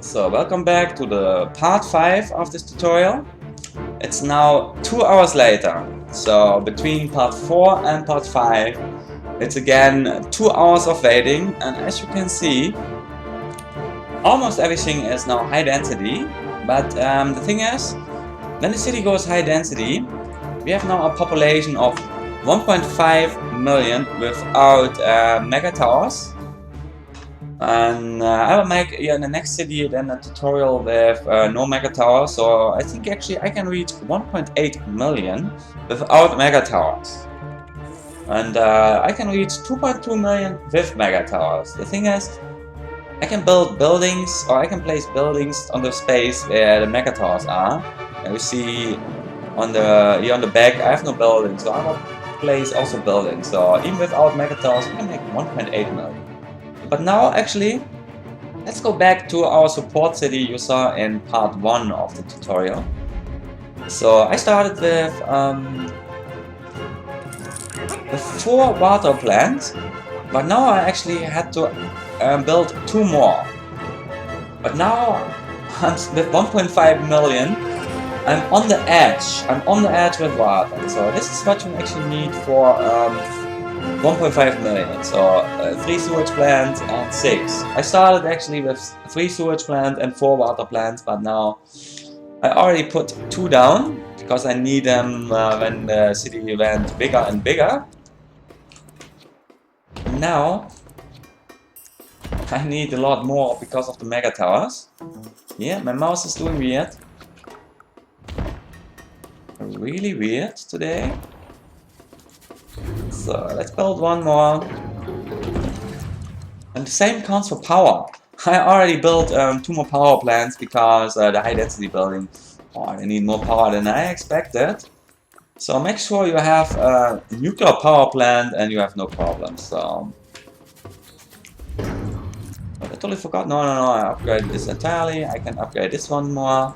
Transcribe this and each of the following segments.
So welcome back to the part 5 of this tutorial. It's now 2 hours later. So between part 4 and part 5 it's again 2 hours of waiting, and as you can see almost everything is now high density. But the thing is, when the city goes high density, we have now a population of 1.5 million without Megatowers. And I will make in the next city then a tutorial with no Megatowers. So I think actually I can reach 1.8 million without Megatowers. And I can reach 2.2 million with Megatowers. The thing is, I can build buildings, or I can place buildings on the space where the Megatowers are. And you see on the here on the back I have no buildings, so I will place also buildings. So even without Megatowers we can make 1.8 million. But now actually, let's go back to our support city you saw in part 1 of the tutorial. So I started with 4 water plants, but now I actually had to build 2 more. But now I'm with 1.5 million. I'm on the edge. I'm on the edge with water. So this is what you actually need for 1.5 million. So 3 sewage plants and 6. I started actually with 3 sewage plants and 4 water plants, but now I already put 2 down because I need them when the city went bigger and bigger. Now I need a lot more because of the Megatowers. Yeah, my mouse is doing weird. Really weird today. So let's build 1 more. And the same counts for power. I already built 2 more power plants because the high density building, I need more power than I expected. So make sure you have a nuclear power plant and you have no problems. So I totally forgot. No, I upgraded this entirely. I can upgrade this 1 more.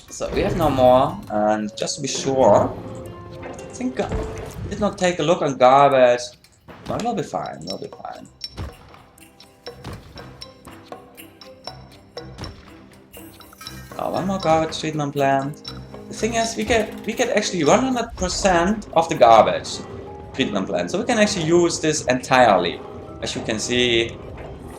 So we have no more, and just to be sure, I think I did not take a look on garbage. No, we'll be fine, we'll be fine. Oh, 1 more garbage treatment plant. The thing is, we get actually 100% of the garbage treatment plant, so we can actually use this entirely. As you can see,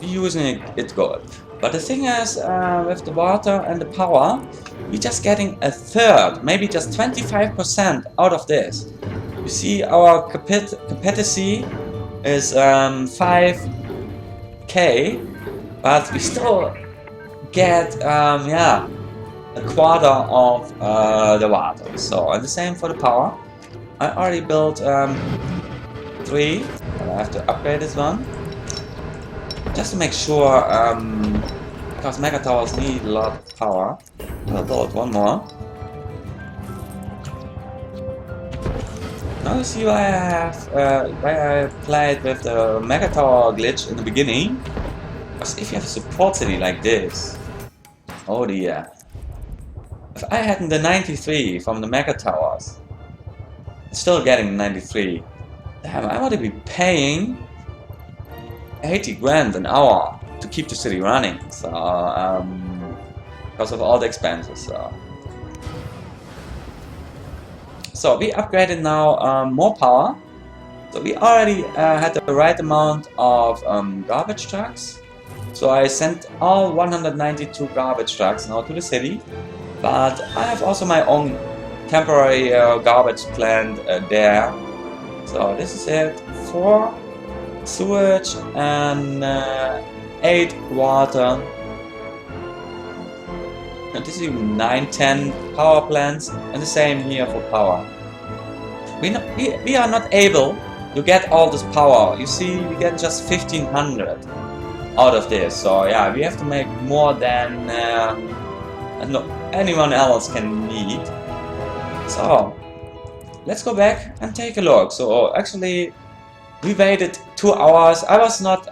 we're using it good. But the thing is, with the water and the power, we're just getting a third, maybe just 25% out of this. You see, our capacity is 5k, but we still get yeah, a quarter of the water. So, and the same for the power. I already built 3, but I have to upgrade this one just to make sure, because Megatowers need a lot of power. I'll build 1 more. Now you see why I played with the Megatower glitch in the beginning. Because if you have a support city like this, oh dear. If I had the 93 from the Megatowers, still getting 93, damn, I would be paying 80 grand an hour to keep the city running. So because of all the expenses. So we upgraded now more power. So we already had the right amount of garbage trucks. So I sent all 192 garbage trucks now to the city. But I have also my own temporary garbage plant there. So this is it. 4 sewage and 8 water. And this is even 9-10 power plants, and the same here for power. We are not able to get all this power. You see, we get just 1500 out of this. So yeah, we have to make more than no, anyone else can need. So let's go back and take a look. So actually, we waited 2 hours. I was not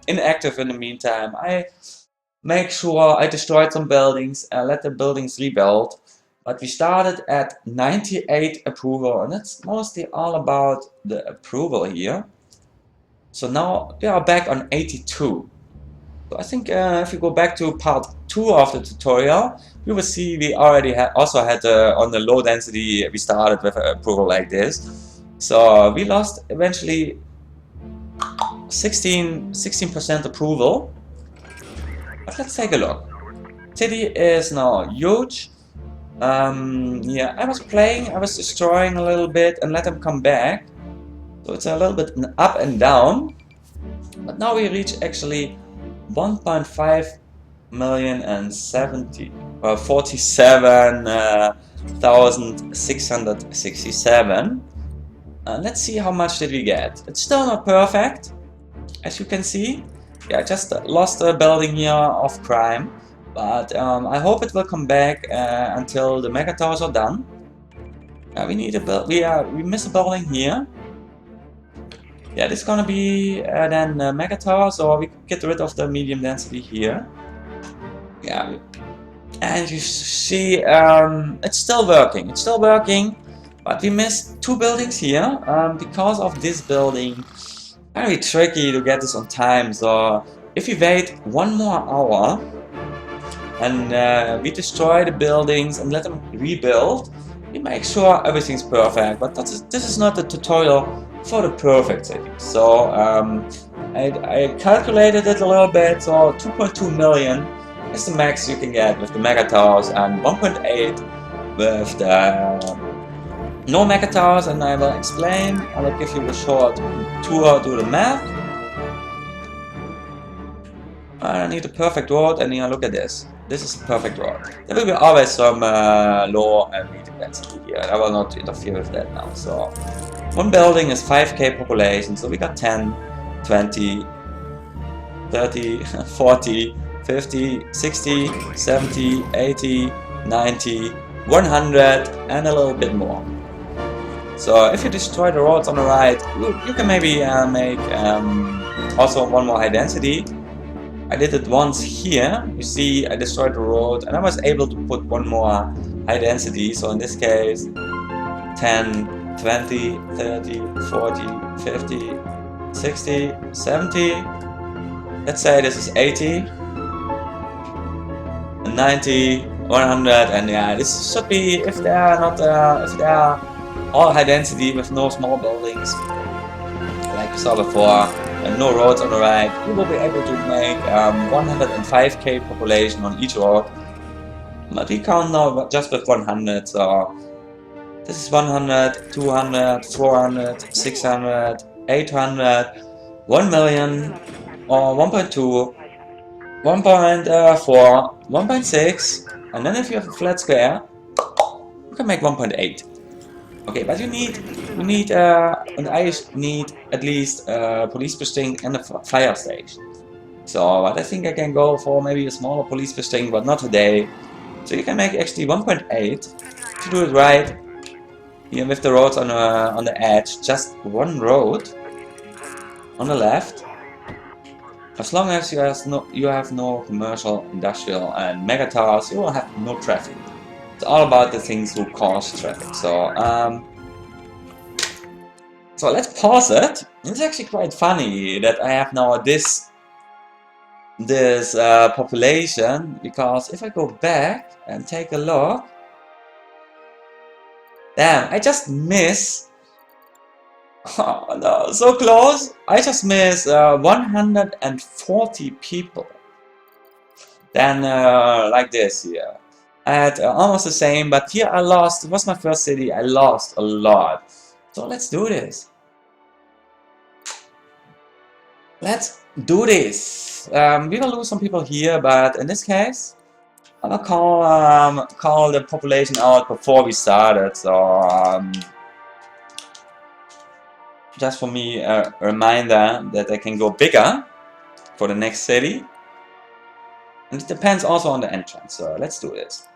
inactive in the meantime. I make sure I destroyed some buildings and let the buildings rebuild. But we started at 98 approval, and that's mostly all about the approval here. So now we are back on 82. So I think if you go back to part 2 of the tutorial, you will see we already also had on the low density, we started with approval like this. So we lost eventually 16% approval. But let's take a look. City is now huge. Yeah, I was playing, I was destroying a little bit and let them come back. So it's a little bit up and down. But now we reach actually 1.5 million and 47,667. Let's see how much did we get. It's still not perfect, as you can see. Yeah, I just lost a building here of crime, but I hope it will come back until the Megatowers are done. We need a we miss a building here. Yeah, this is gonna be then Megatowers, so we get rid of the medium density here. Yeah, and you see it's still working. It's still working, but we missed 2 buildings here because of this building. Very tricky to get this on time. So if we wait 1 more hour and we destroy the buildings and let them rebuild, we make sure everything's perfect. But this is not the tutorial for the perfect city. So I calculated it a little bit. So 2.2 million is the max you can get with the Megatowers, and 1.8 with the no Megatowers, and I will explain. I will give you a short tour to the map. I need a perfect road, and here, look at this. This is a perfect road. There will be always some low and medium density here. I will not interfere with that now. So, one building is 5k population, so we got 10, 20, 30, 40, 50, 60, 70, 80, 90, 100, and a little bit more. So if you destroy the roads on the right, you can maybe make also one more high density. I did it once here. You see, I destroyed the road and I was able to put one more high density. So in this case, 10, 20, 30, 40, 50, 60, 70. Let's say this is 80, 90, 100, and yeah, this should be, if they are not, if they are all high density with no small buildings, like we saw before, and no roads on the right, you will be able to make 105k population on each road. But we count now just with 100, so this is 100, 200, 400, 600, 800, 1 million, or 1.2, 1.4, 1.6, and then if you have a flat square, you can make 1.8. Okay, but you need, and I need at least a police posting and a fire station. So, but I think I can go for maybe a smaller police posting, but not today. So you can make actually 1.8 to do it right. Here with the roads on the edge, just one road on the left. As long as you have no commercial, industrial, and megatowers, you will have no traffic. It's all about the things who cause traffic. So let's pause it. It's actually quite funny that I have now this population, because if I go back and take a look, damn, I just miss. Oh no, so close! I just miss 140 people. Then like this here. I had almost the same, but here I lost. It was my first city. I lost a lot. So let's do this. Let's do this. We will lose some people here, but in this case, I will call the population out before we started. So just for me, a reminder that I can go bigger for the next city. And it depends also on the entrance. So let's do this.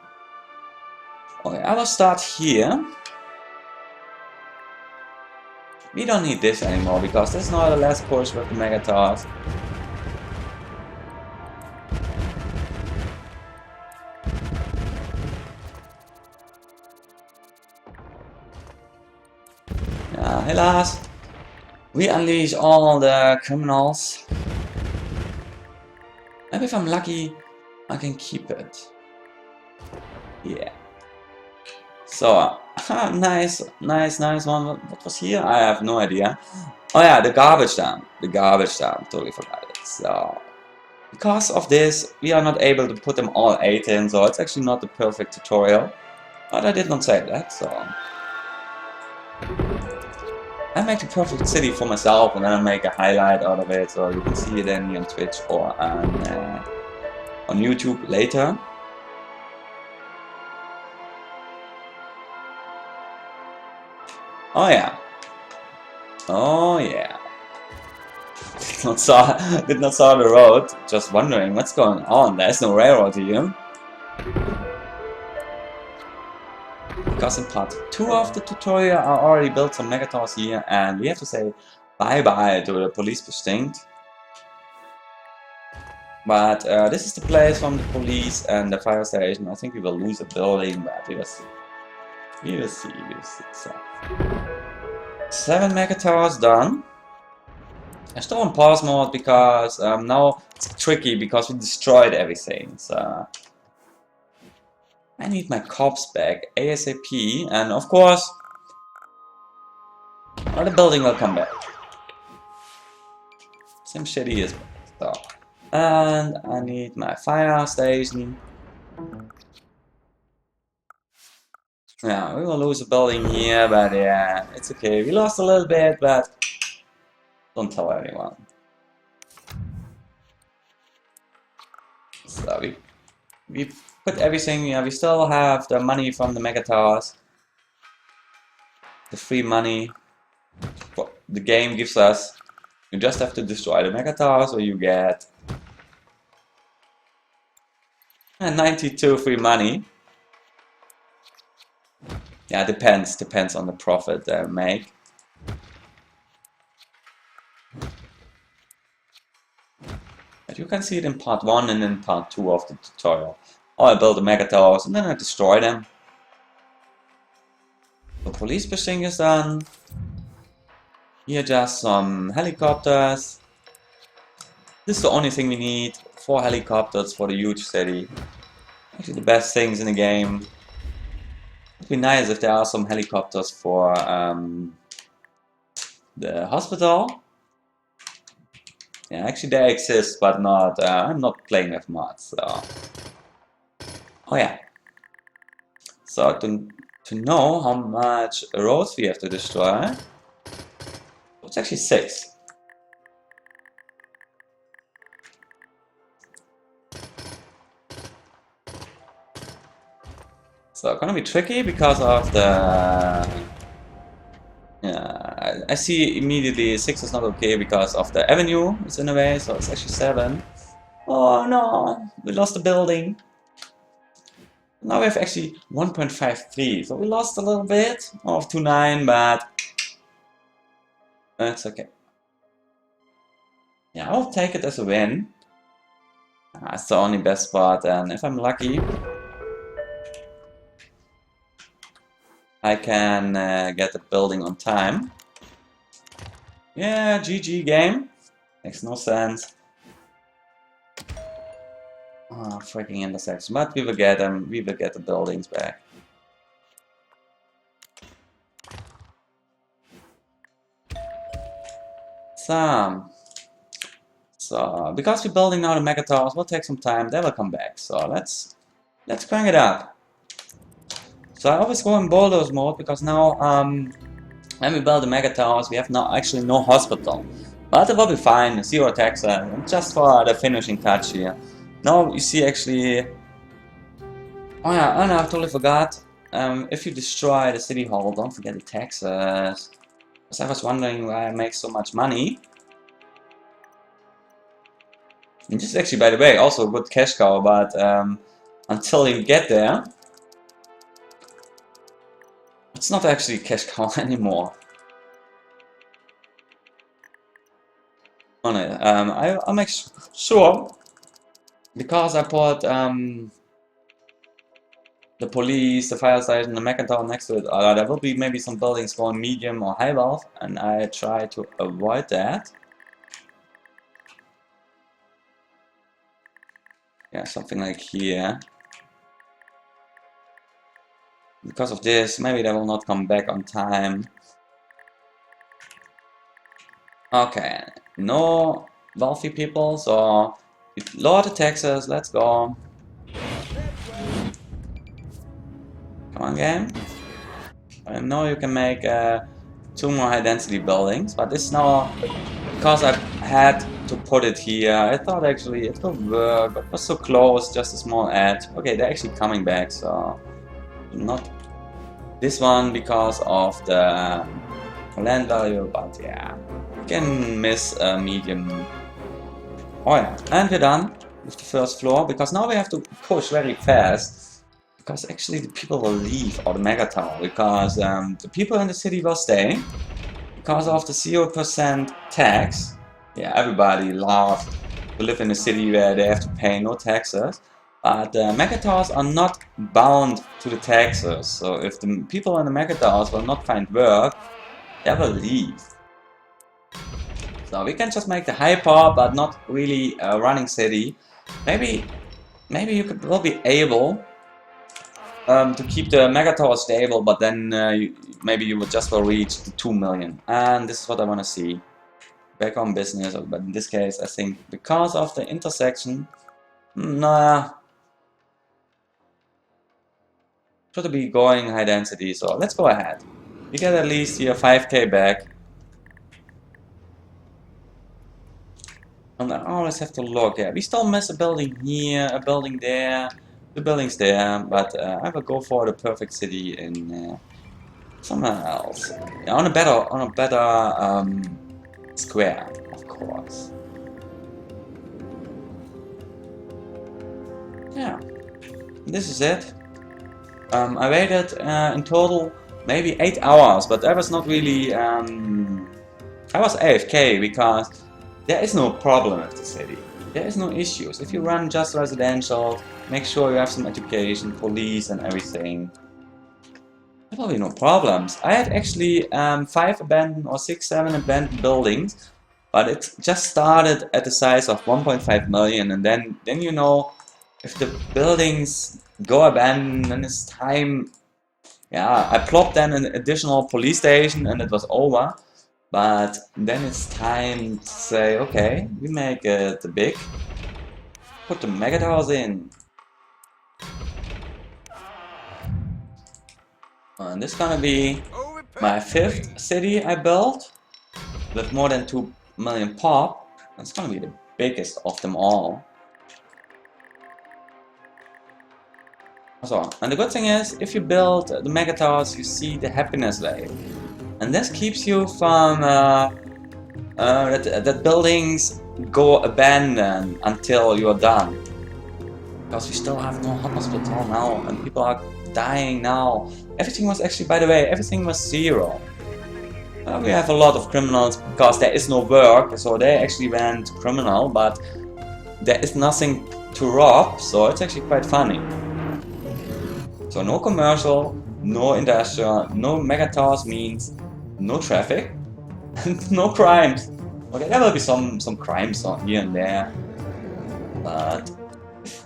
Okay, I will start here. We don't need this anymore because there's no other last push with the Megatowers. Yeah, helaas. We unleash all the criminals. Maybe if I'm lucky, I can keep it. Yeah. So, nice one. What was here? I have no idea. Oh yeah, the garbage dump. The garbage dump. Totally forgot it. So, because of this, we are not able to put them all 8 in, so it's actually not the perfect tutorial. But I did not say that, so... I make the perfect city for myself, and then I make a highlight out of it, so you can see it then on Twitch or on YouTube later. Oh yeah. Oh yeah. Did not saw the road, just wondering what's going on. There's no railroad here. Because in part 2 of the tutorial I already built some Megatowers here, and we have to say bye bye to the police precinct. But this is the place from the police and the fire station. I think we will lose a building, but we will see. We will see. So 7 Megatowers done. I still on pause mode because now it's tricky because we destroyed everything. So I need my cops back ASAP, and of course, the building will come back. SimCity is back. So, and I need my fire station. Yeah, we will lose a building here, but yeah, it's okay. We lost a little bit, but don't tell anyone. So we put everything. Yeah, we still have the money from the Megatowers. The free money the game gives us. You just have to destroy the Megatowers, or you get 92 free money. Yeah, depends on the profit they make. But you can see it in part 1 and in part 2 of the tutorial. Oh, I built the Megatowers and then I destroy them. The police pushing is done. Here just some helicopters. This is the only thing we need. 4 helicopters for the huge city. Actually the best things in the game. It'd be nice if there are some helicopters for the hospital. Yeah, actually they exist, but not. I'm not playing with mods. So. Oh yeah. So to know how much roads we have to destroy, it's actually 6. So it's gonna be tricky because of the. Yeah, I see immediately 6 is not okay because of the avenue is in the way, so it's actually 7. Oh no, we lost the building. Now we have actually 1.53, so we lost a little bit of 2.9, but it's okay. Yeah, I'll take it as a win. It's the only best spot, and if I'm lucky, I can get the building on time. Yeah, GG game. Makes no sense. Oh, freaking intersection. But we will get them. We will get the buildings back. So because we're building now the Megatowers, will take some time. They will come back. So let's crank it up. So I always go in bulldoze mode because now when we build the Megatowers, we have actually no hospital. But it will be fine. 0 taxes. Just for the finishing touch here. Now you see actually. Oh yeah, and I totally forgot. If you destroy the city hall, don't forget the taxes. Because I was wondering why I make so much money. And this is actually, by the way, also a good cash cow, but until you get there, it's not actually a cash cow anymore. On it, I'll make sure, because I put the police, the fire station, the Megatowers next to it. There will be maybe some buildings going medium or high wealth, and I try to avoid that. Yeah, something like here. Because of this, maybe they will not come back on time. Okay, no wealthy people, so lower the taxes, let's go. Come on, game. I know you can make 2 more high density buildings, but this now, because I had to put it here, I thought actually it would work, but it was so close, just a small edge. Okay, they're actually coming back, so not this one because of the land value, but yeah, you can miss a medium. Oh yeah, and we're done with the first floor, because now we have to push very fast, because actually the people will leave, or the Megatower, because the people in the city will stay, because of the 0% tax. Yeah, everybody loves to live in a city where they have to pay no taxes, but the Megatowers are not bound to the taxes, so if the people in the Megatowers will not find work, they will leave. So we can just make the hyper, but not really a running city. Maybe you will be able to keep the Megatower stable, but then maybe you will just reach the 2 million. And this is what I want to see. Back on business, but in this case, I think because of the intersection, nah, should be going high density. So let's go ahead. We get at least here 5k back. And I always have to look. Yeah, we still miss a building here, a building there, the buildings there, but I will go for the perfect city in somewhere else. Yeah, on a better square, of course. Yeah, this is it. I waited in total maybe 8 hours, but I was not really. I was AFK because there is no problem with the city. There is no issues. If you run just residential, make sure you have some education, police, and everything. There will be no problems. I had actually 5 abandoned or 6, 7 abandoned buildings, but it just started at the size of 1.5 million, and then you know, if the buildings go abandoned, then it's time. Yeah, I plopped then an additional police station, and it was over. But then it's time to say, okay, we make it big, put the Megatowers in. And this is gonna be my 5th city I built, with more than 2 million pop. It's gonna be the biggest of them all. So, and the good thing is, if you build the Megatowers, you see the happiness wave. And this keeps you from that buildings go abandoned until you're done. Because we still have no hospital now, and people are dying now. Everything was actually, by the way, everything was 0. We have a lot of criminals because there is no work, so they actually went criminal, but there is nothing to rob, so it's actually quite funny. So no commercial, no industrial, no Megatowers means no traffic, and no crimes. Okay, there will be some crimes on here and there, but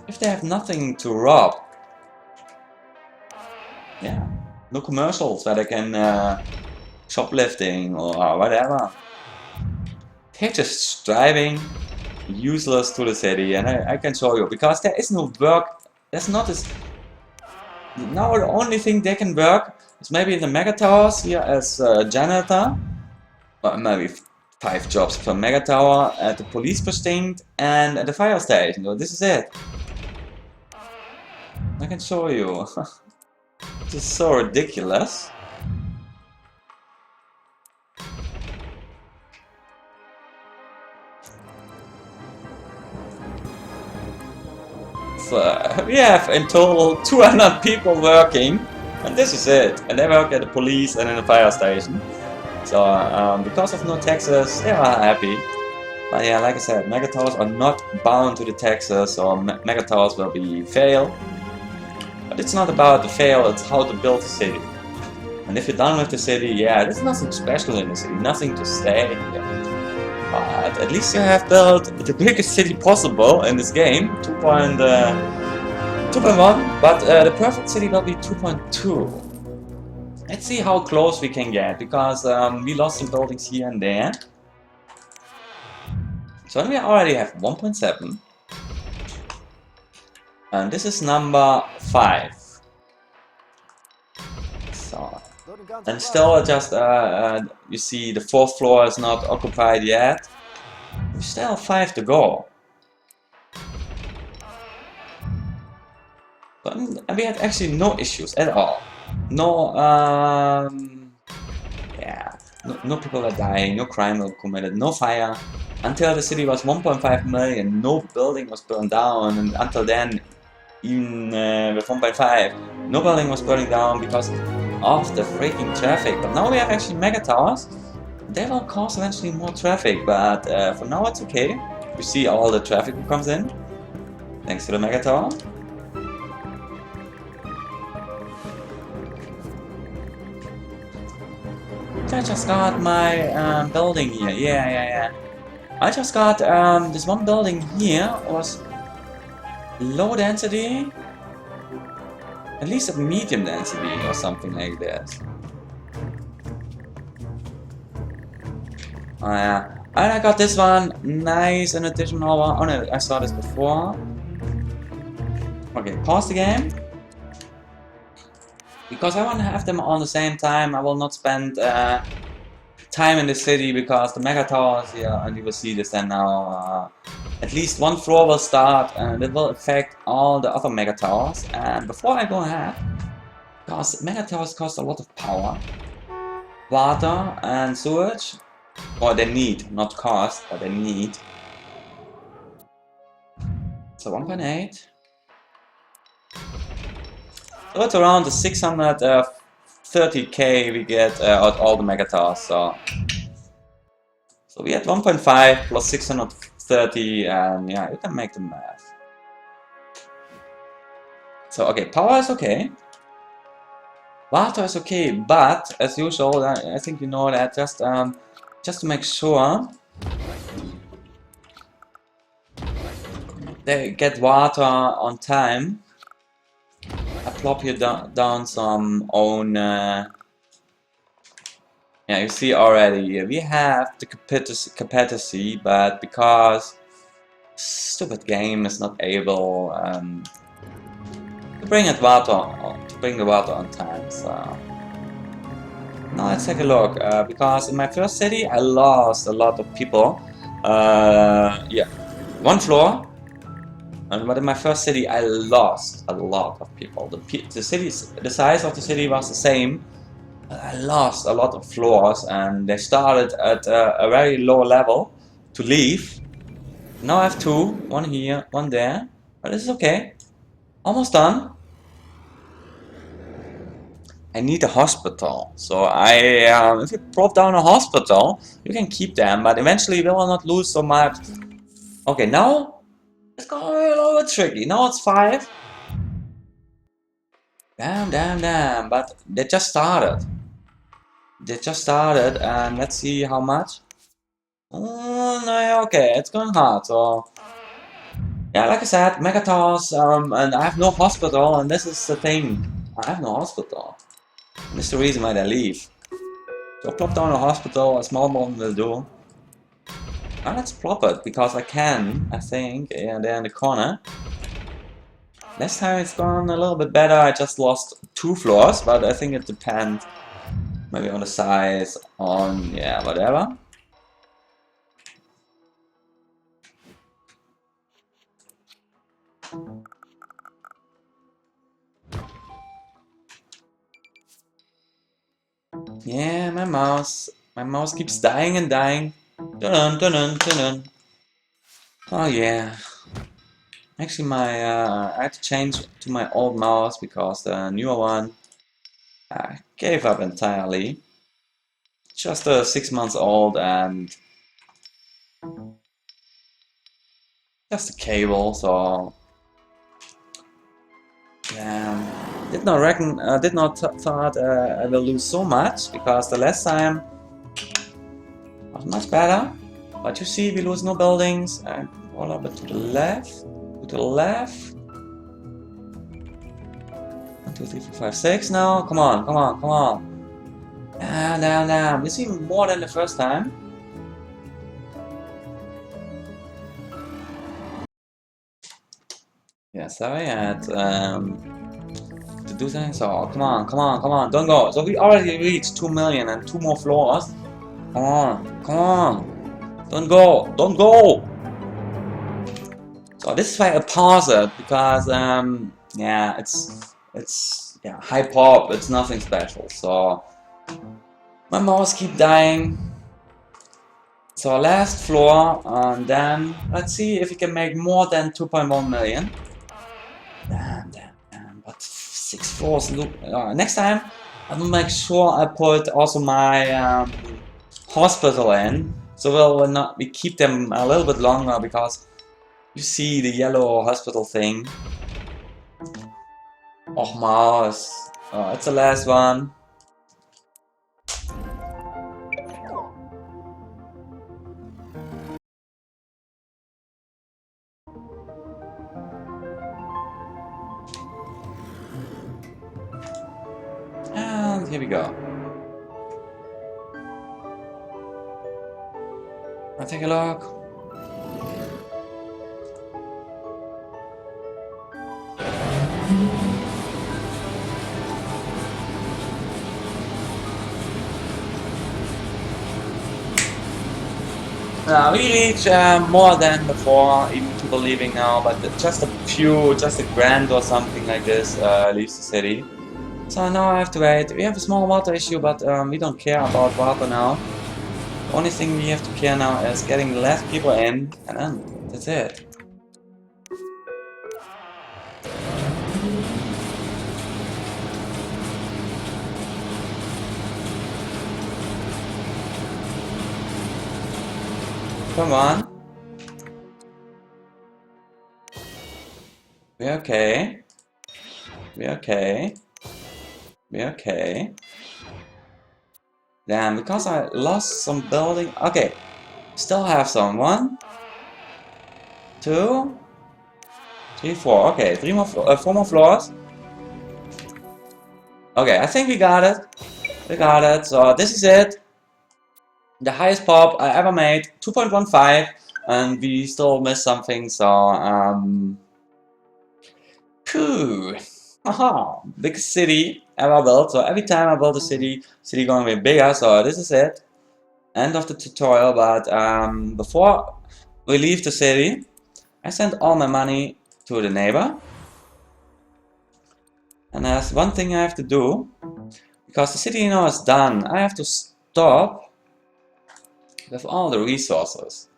if they have nothing to rob, yeah, no commercials where they can shoplifting or whatever. They're just driving useless to the city, and I can show you, because there is no work. There's not this. Now the only thing they can work is maybe in the Megatowers here as a janitor, or maybe 5 jobs per Megatower, at the police precinct and at the fire station. So this is it. I can show you. This is so ridiculous. So we have in total 200 people working, and this is it. And they work at the police and in the fire station. So because of no taxes, they are happy. But yeah, like I said, Megatowers are not bound to the taxes, so Megatowers will be fail. But it's not about the fail, it's how to build the city. And if you're done with the city, yeah, there's nothing special in the city, nothing to stay. Yeah. But at least you have built the biggest city possible in this game, 2.1, but the perfect city will be 2.2. Let's see how close we can get, because we lost some buildings here and there. So we already have 1.7. And this is number 5. So, and still just, you see the 4th floor is not occupied yet. We still have 5 to go. And we had actually no issues at all. No, yeah, no people are dying, no crime was committed, no fire. Until the city was 1.5 million, no building was burned down, and until then, even with 1.5, no building was burning down because of the freaking traffic. But now we have actually Megatowers. They will cause eventually more traffic, but for now it's okay. You see all the traffic that comes in, thanks to the Megatower. I just got my building here. Yeah. I just got this one building here was low density, at least a medium density or something like this. Oh yeah, and I got this one, nice, an additional one. Oh no, I saw this before. Okay, pause the game. Because I want to have them on the same time, I will not spend time in the city because the Megatowers here, and you will see this then now, at least one floor will start and it will affect all the other Megatowers. And before I go ahead, because Megatowers cost a lot of power, water and sewage, or they need, not cost, but they need. So 1.8. So it's around the 630k we get out all the Megatowers. So we had 1.5 plus 630, and yeah, you can make the math. So okay, power is okay. Water is okay, but as usual, I think you know that just to make sure they get water on time, I plop here down some own. Yeah, you see already we have the capacity, but because stupid game is not able to bring the water on time. So now let's take a look. Because in my first city I lost a lot of people. Yeah, one floor. But in my first city, I lost a lot of people. The size of the city was the same. But I lost a lot of floors, and they started at a very low level to leave. Now I have 2, one here, one there. But this is okay. Almost done. I need a hospital. So if you prop down a hospital, you can keep them, but eventually we will not lose so much. Okay, now. It's going a little bit tricky. Now it's 5. Damn. But they just started. And let's see how much. Oh, no, okay, it's going hard. So, yeah, like I said, Megatowers, and I have no hospital, and this is the thing. I have no hospital. And this is the reason why they leave. So, plop down a hospital, a small one will do. And let's plop it, because I can, I think, yeah, there in the corner. Last time it's gone a little bit better, I just lost 2 floors, but I think it depends. Maybe on the size, on, yeah, whatever. Yeah, my mouse keeps dying and dying. Dun-dun. Oh yeah. Actually, I had to change to my old mouse because the newer one I gave up entirely. Just 6 months old and just a cable. So yeah, did not thought I will lose so much because the last time was much better. But you see, we lose no buildings. And a little bit to the left. To the left. 1, 2, 3, 4, 5, 6 now. Come on, come on, come on. Damn. This is even more than the first time. Yeah, sorry, I had to do something. So come on, don't go. So we already reached 2 million and 2 more floors. Come on, don't go. So this is why I pause it because yeah, it's yeah, high pop. It's nothing special. So my mouse keep dying. So last floor, and then let's see if we can make more than 2.1 million. Damn. But 6 floors. Look, next time I will make sure I put also my hospital in, so we keep them a little bit longer because you see the yellow hospital thing. Oh, mouse. Oh, it's the last one. And here we go. I'll take a look. We reach more than before, even people leaving now, but just a few, just a grand or something like this leaves the city. So now I have to wait. We have a small water issue, but we don't care about water now. The only thing we have to care now is getting less people in, and then that's it. Come on. We're okay. We're okay. We're okay. Damn, because I lost some building. Okay, still have some. 1, 2, 3, 4. Okay, 4 more floors. Okay, I think we got it. We got it. So this is it. The highest pop I ever made, 2.15, and we still missed something. So phew. Aha, biggest city ever built. So every time I build a city going to be bigger. So this is it. End of the tutorial. But before we leave the city, I sent all my money to the neighbor. And there's one thing I have to do, because the city now is done. I have to stop with all the resources,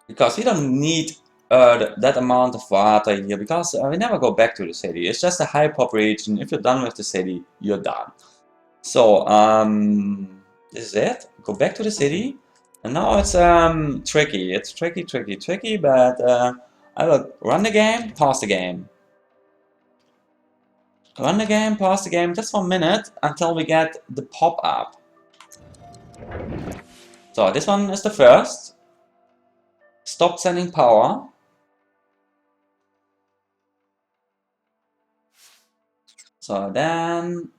because we don't need that amount of water here, because we never go back to the city. It's just a high pop region. If you're done with the city, you're done. So this is it. Go back to the city, and now it's tricky. It's tricky, but I will run the game, pause the game. Run the game, pause the game just for a minute until we get the pop-up. So this one is the first. Stop sending power. So then...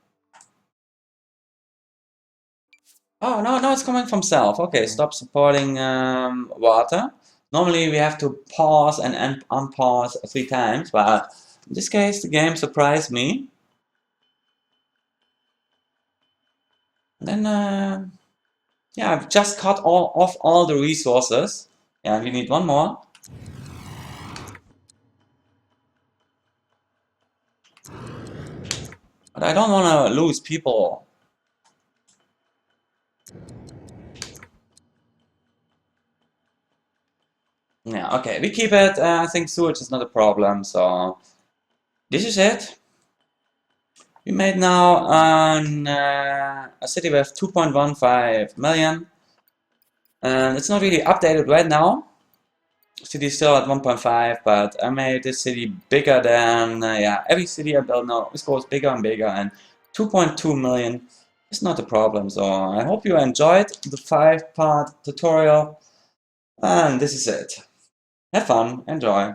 Oh, no, it's coming from self. Okay, stop supporting water. Normally we have to pause and unpause 3 times, but in this case the game surprised me. And then, yeah, I've just cut off all the resources. Yeah, we need one more. But I don't want to lose people. Yeah, okay, we keep it. I think sewage is not a problem, so this is it. We made now a city with 2.15 million, and it's not really updated right now. City is still at 1.5, but I made this city bigger than yeah, every city I built now. This goes bigger and bigger, and 2.2 million It's not a problem. So I hope you enjoyed the 5-part tutorial, and this is it. Have fun, enjoy.